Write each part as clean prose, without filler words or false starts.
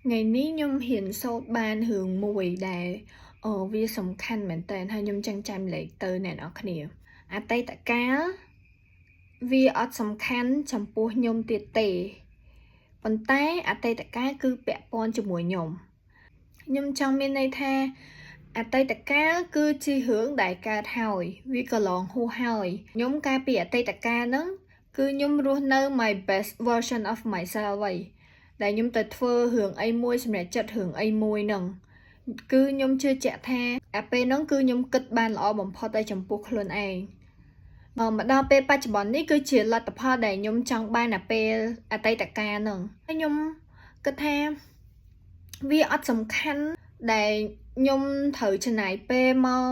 Ngày ní nhung hiện sốt ban hưởng mùi đà vì sầm khănមែនតើហើយខ្ញុំចង់ចាំលេខទៅអ្នកនរគ្នាអតីតកាលវាអត់សំខាន់ចំពោះខ្ញុំទៀតទេប៉ុន្តែអតីតកាលគឺពាក់ព័ន្ធជាមួយខ្ញុំចង់មានន័យថាអតីតកាលគឺជារឿងដែលកើតហើយវាកន្លងហួសហើយខ្ញុំកាលពីអតីតកាលហ្នឹងគឺខ្ញុំរស់នៅ my best version of myself ហើយដែលខ្ញុំទៅធ្វើរឿងអីមួយសម្រាប់ចិត្តរឿងអីមួយហ្នឹងគឺខ្ញុំជឿជាក់ថាពេលហ្នឹងគឺខ្ញុំគិតបានល្អបំផុតតែចំពោះខ្លួនឯងមកដល់ពេលបច្ចុប្បន្ននេះគឺជាលទ្ធផលដែលខ្ញុំចង់បានពេលអតីតកាលហ្នឹងហើយខ្ញុំគិតថាវាអត់សំខាន់ដែលខ្ញុំត្រូវចំណាយពេលមក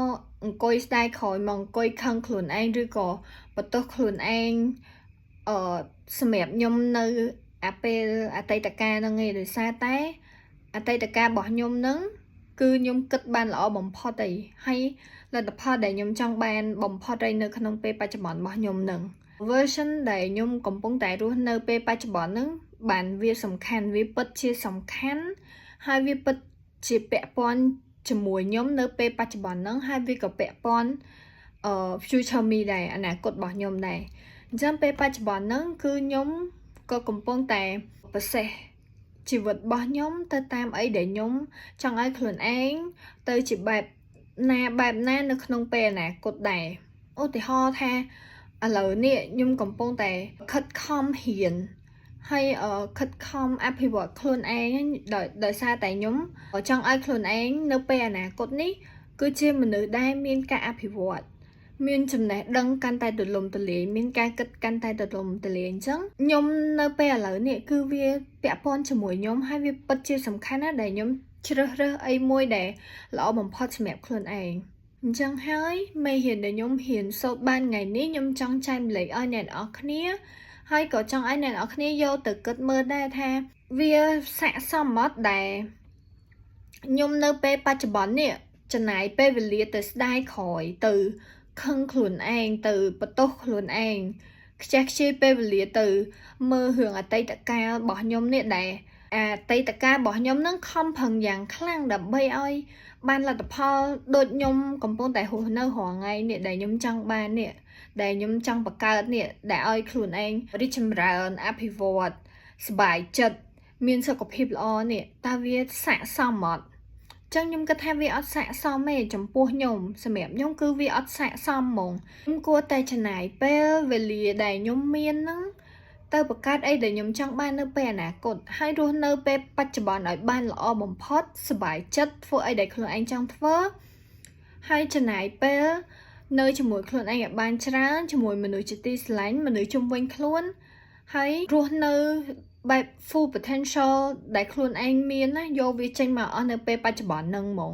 អង្គុយស្ដាយក្រោយមកអង្គុយខឹងខ្លួនឯងឬក៏បន្ទោសខ្លួនឯងសម្រាប់ខ្ញុំនៅពេលអតីតកាលហ្នឹងឯងដោយសារតែអតីតកាលរបស់ខ្ញុំហ្នឹងគឺខ្ញុំគិតបានល្អបំផុតហើយលទ្ធផលដែលខ្ញុំចង់បានបំផុតនៅក្នុងពេលបច្ចុប្បន្នរបស់ខ្ញុំហ្នឹង version ដែលខ្ញុំកំពុងតែរស់នៅពេលបច្ចុប្បន្នហ្នឹងបានវាសំខាន់វាពិតជាសំខាន់ហើយវាពិតជាពាក់ព័ន្ធជាមួយខ្ញុំនៅពេលបច្ចុប្បន្នហ្នឹងហើយវាក៏ពាក់ព័ន្ធfuture me ដែរអនាគតរបស់ខ្ញុំដែរអញ្ចឹងពេលបច្ចុប្បន្នហ្នឹងគឺខ្ញុំក៏កំពុងតែប្រសេសជីវិតរបស់ខ្ញុំទៅតាមអីដែលខ្ញុំចង់ឲ្យខ្លួនឯងទៅជាបែបណានៅក្នុងពេលអនាគតដែរឧទាហរណ៍ថាឥឡូវនេះខ្ញុំកំពុងតែខិតខំរៀនហើយខិតខំអភិវឌ្ឍខ្លួនឯងដោយសារតែខ្ញុំចង់ឲ្យខ្លួនឯងនៅពេលអនាគតនេះគឺជាមនុស្សដែលមានការអភិវឌ្ឍមានចំណេះដឹងកាន់តែទូលំទូលាយមានការគិតកាន់តែទូលំទូលាយអញ្ចឹងខ្ញុំនៅពេលឥឡូវនេះគឺវាពាក់ព័ន្ធជាមួយខ្ញុំហើយវាពិតជាសំខាន់ណាស់ដែលខ្ញុំជ្រើសរើសអីមួយដែលល្អបំផុតសម្រាប់ខ្លួនឯងអញ្ចឹងហើយមេរៀនដែលខ្ញុំរៀនសូត្របានថ្ងៃនេះខ្ញុំចង់ចែកម្លែកឲ្យអ្នកនរគ្នាហើយក៏ចង់ឲ្យអ្នកនរគ្នាយកទៅគិតមើលដែរថាវាស័ក្តិសមអត់ដែលខ្ញុំនៅពេលបច្ចុប្បន្ននេះចំណាយពេលវេលាទៅស្ដាយក្រោយទៅខឹងខ្លួនឯងទៅបន្ទោសខ្លួនឯងខ្ជះខ្ជាយពេលវេលាទៅមើលរឿងអតីតកាលរបស់ខ្ញុំនេះដែរអតីតកាលរបស់ខ្ញុំនឹងខំប្រឹងយ៉ាងខ្លាំងដើម្បីឲ្យបានលទ្ធផលដូចខ្ញុំកំពុងតែរស់នៅរាល់ថ្ងៃនេះដែលខ្ញុំចង់បាននេះដែលខ្ញុំចង់បង្កើតនេះដែលឲ្យខ្លួនឯងរីកចម្រើនអភិវឌ្ឍសប្បាយចិត្តមានសុខភាពល្អនេះតើវាស័ក្តិសមអត់ចឹងខ្ញុំគិតថាវាអត់ស័ក្តិសមទេចំពោះខ្ញុំសម្រាប់ខ្ញុំគឺវាអត់ស័ក្តិសមហ្មងខ្ញុំគួរតែចំណាយពេលវេលាដែលខ្ញុំមានហ្នឹងទៅបង្កើតអីដែលខ្ញុំចង់បាននៅពេលអនាគតហើយរស់នៅពេលបច្ចុប្បន្នឲ្យបានល្អបំផុតសប្បាយចិត្តធ្វើអីដែលខ្លួនឯងចង់ធ្វើហើយចំណាយពេលនៅជាមួយខ្លួនឯងឲ្យបានច្រើនជាមួយមនុស្សជាទីស្រឡាញ់មនុស្សជុំវិញខ្លួនហើយរស់នៅបែប full potential ដែលខ្លួនឯងមានណាយកវាចេញមកអស់នៅពេលបច្ចុប្បន្នហ្នឹងហ្មង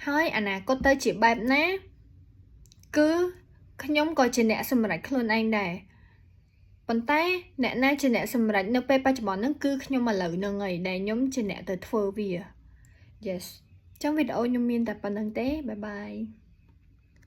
ហើយអនាគតទៅជាបែបណាគឺខ្ញុំក៏ជាអ្នកសម្រេចខ្លួនឯងដែរប៉ុន្តែអ្នកណាជាអ្នកសម្រេចនៅពេលបច្ចុប្បន្នហ្នឹងគឺខ្ញុំឥឡូវហ្នឹងហើយដែលខ្ញុំជាអ្នកទៅធ្វើវា Yes ចឹងវីដេអូខ្ញុំមានតែប៉ុណ្្នឹងទេបាយបាយ